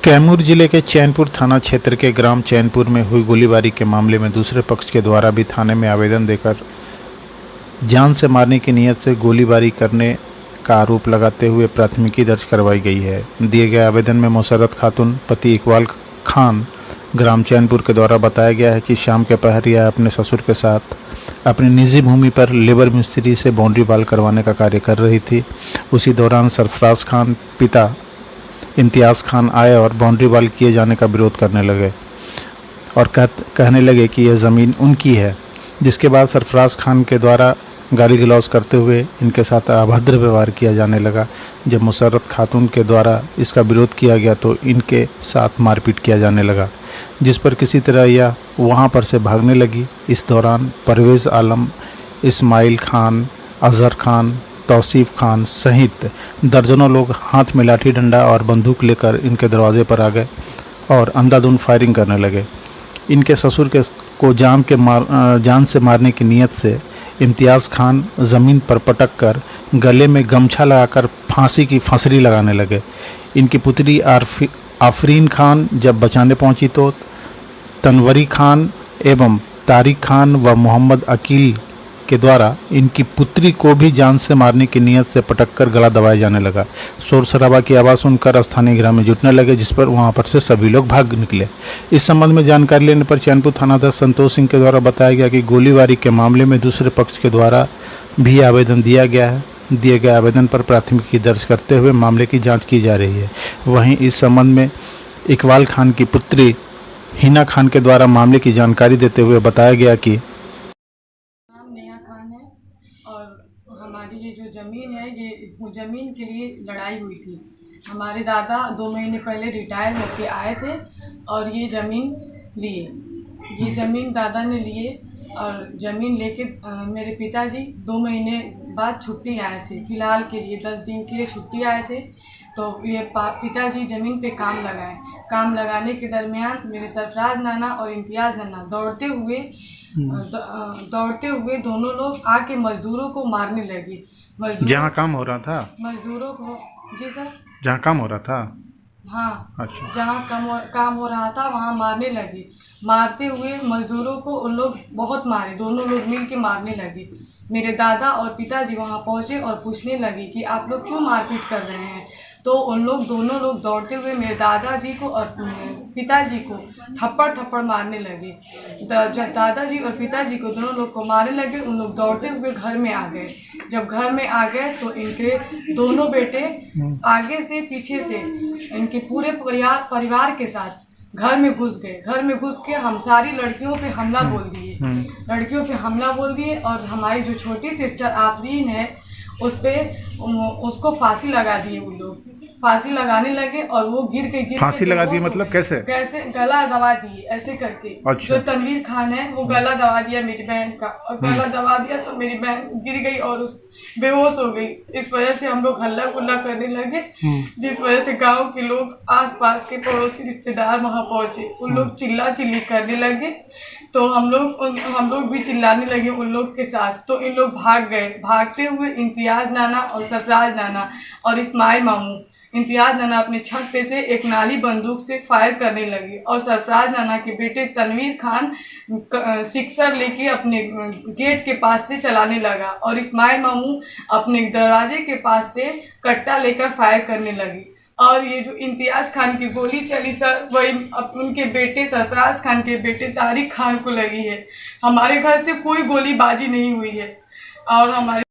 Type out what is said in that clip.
कैमूर जिले के चैनपुर थाना क्षेत्र के ग्राम चैनपुर में हुई गोलीबारी के मामले में दूसरे पक्ष के द्वारा भी थाने में आवेदन देकर जान से मारने की नीयत से गोलीबारी करने का आरोप लगाते हुए प्राथमिकी दर्ज करवाई गई है। दिए गए आवेदन में मुसर्रत खातून पति इकबाल खान ग्राम चैनपुर के द्वारा बताया गया है कि शाम के पहर यह अपने ससुर के साथ अपनी निजी भूमि पर लेबर मिस्त्री से बाउंड्री वाल करवाने का कार्य कर रही थी। उसी दौरान सरफराज खान पिता इम्तियाज़ खान आए और बाउंड्री वाल किए जाने का विरोध करने लगे और कहने लगे कि यह ज़मीन उनकी है, जिसके बाद सरफराज खान के द्वारा गाली गलौज करते हुए इनके साथ अभद्र व्यवहार किया जाने लगा। जब मुसर्रत खातून के द्वारा इसका विरोध किया गया तो इनके साथ मारपीट किया जाने लगा, जिस पर किसी तरह यह वहां पर से भागने लगी। इस दौरान परवेज़ आलम, इस्माइल खान, अजहर खान, तौसीफ खान सहित दर्जनों लोग हाथ में लाठी डंडा और बंदूक लेकर इनके दरवाजे पर आ गए और अंधाधुंध फायरिंग करने लगे। इनके ससुर को जान से मारने की नीयत से इम्तियाज़ खान ज़मीन पर पटक कर गले में गमछा लगाकर फांसी की फंसरी लगाने लगे। इनकी पुत्री आफरीन खान जब बचाने पहुंची तो तनवरी खान एवं तारिक खान व मोहम्मद अकील के द्वारा इनकी पुत्री को भी जान से मारने की नीयत से पटककर गला दबाया जाने लगा। शोर शराबा की आवाज़ सुनकर स्थानीय ग्रामीण जुटने लगे, जिस पर वहां पर से सभी लोग भाग निकले। इस संबंध में जानकारी लेने पर चैनपुर थानाध्यक्ष संतोष सिंह के द्वारा बताया गया कि गोलीबारी के मामले में दूसरे पक्ष के द्वारा भी आवेदन दिया गया है। दिए गए आवेदन पर प्राथमिकी दर्ज करते हुए मामले की जाँच की जा रही है। वहीं इस संबंध में इकबाल खान की पुत्री हिना खान के द्वारा मामले की जानकारी देते हुए बताया गया कि खान है और हमारी ये जो ज़मीन है, ये ज़मीन के लिए लड़ाई हुई थी। हमारे दादा 2 महीने पहले रिटायर होके आए थे और ये ज़मीन लिए। ये ज़मीन दादा ने लिए और ज़मीन लेके मेरे पिताजी 2 महीने बाद छुट्टी आए थे, फ़िलहाल के लिए 10 दिन के लिए छुट्टी आए थे। तो ये पिताजी ज़मीन पे काम लगाए। काम लगाने के दरमियान मेरे सरफराज नाना और इम्तियाज़ नाना दौड़ते हुए दोनों लोग आके मजदूरों को मारने लगे। जहाँ काम हो रहा था मजदूरों को, जी सर, जहाँ काम हो रहा था, हाँ, अच्छा, जहाँ काम हो रहा था वहाँ मारने लगे। मारते हुए मजदूरों को उन लोग बहुत मारे, दोनों लोग मिल के मारने लगे। मेरे दादा और पिताजी वहाँ पहुँचे और पूछने लगे कि आप लोग क्यों मारपीट कर रहे हैं। तो उन लोग दोनों लोग दौड़ते हुए मेरे दादाजी को और पिताजी को थप्पड़ मारने लगे। जब दादाजी और पिताजी को दोनों लोग को मारने लगे, उन लोग दौड़ते हुए घर में आ गए। जब घर में आ गए तो इनके दोनों बेटे आगे से पीछे से इनके पूरे परिवार के साथ घर में घुस गए। घर में घुस के हम सारी लड़कियों पे हमला बोल दिए और हमारी जो छोटी सिस्टर आफरीन है उसको फांसी लगा दिए। उन लोग फांसी लगाने लगे और वो गिर फांसी लगा दी मतलब कैसे गला दबा दिए ऐसे करके। अच्छा। जो तनवीर खान है वो गला दबा दिया मेरी बहन का, और गला दबा दिया तो मेरी बहन गिर गई और बेहोश हो गई। इस वजह से हम लोग हल्ला गुल्ला करने लगे, जिस वजह से गांव के लोग, आसपास के पड़ोसी रिश्तेदार वहां पहुंचे। उन लोग चिल्ला चिल्ली करने लगे तो हम लोग भी चिल्लाने लगे उन लोग के साथ। तो इन लोग भाग गए। भागते हुए इम्तियाज़ नाना और सरफराज नाना और इस्माइल मामू, इम्तियाज़ नाना अपने छत पे से एक नाली बंदूक से फायर करने लगे और सरफराज नाना के बेटे तनवीर खान सिक्सर लेके अपने गेट के पास से चलाने लगा और इस्माइल मामू अपने दरवाजे के पास से कट्टा लेकर फायर करने लगे। और ये जो इम्तियाज़ खान की गोली चली सर, वही उनके बेटे सरफराज खान के बेटे तारिक खान को लगी है। हमारे घर से कोई गोलीबाजी नहीं हुई है और हमारे